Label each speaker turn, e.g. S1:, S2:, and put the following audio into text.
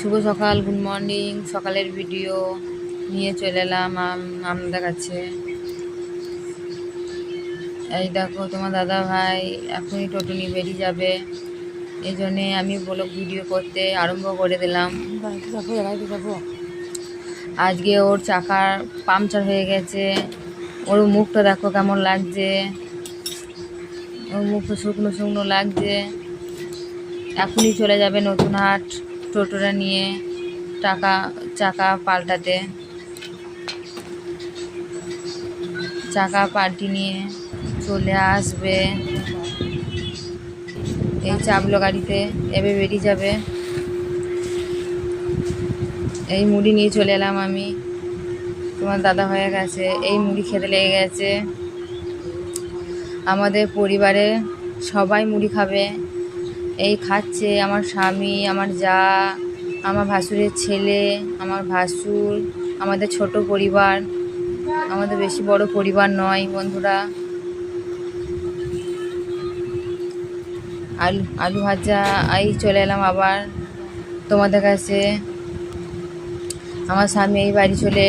S1: শুভ সকাল, good morning. সকালের video নিয়ে চলে এলাম আপনাদের কাছে। এই দেখো, তোমার দাদা ভাই এখনই টোটো নিয়ে বেরিয়ে যাবে, এই জন্যে আমি ব্লগ ভিডিও করতে আরম্ভ করে দিলাম। আজকে ওর চাকার পাংচার হয়ে গেছে, ওর মুখটা দেখো কেমন লাগছে, ওর মুখটা শুকনো শুকনো লাগছে। এখনই চলে যাবে নতুন হাট টোটোটা নিয়ে চাকা পাল্টাতে। চাকা পাল্টি নিয়ে চলে আসবে, এই চাপলো গাড়িতে এবার বেরিয়ে যাবে। এই মুড়ি নিয়ে চলে এলাম আমি, তোমার দাদা হয়ে গেছে, এই মুড়ি খেতে লেগে গেছে। আমাদের পরিবারে সবাই মুড়ি খাবে, এই খাচ্ছে আমার স্বামী, আমার জা, আমার ভাসুরের ছেলে, আমার ভাসুর, আমাদের ছোট পরিবার, আমাদের বেশি বড় পরিবার নয় বন্ধুরা। আলু ভাজা, এই চলে এলাম আবার তোমাদের কাছে। আমার স্বামী এই বাড়ি চলে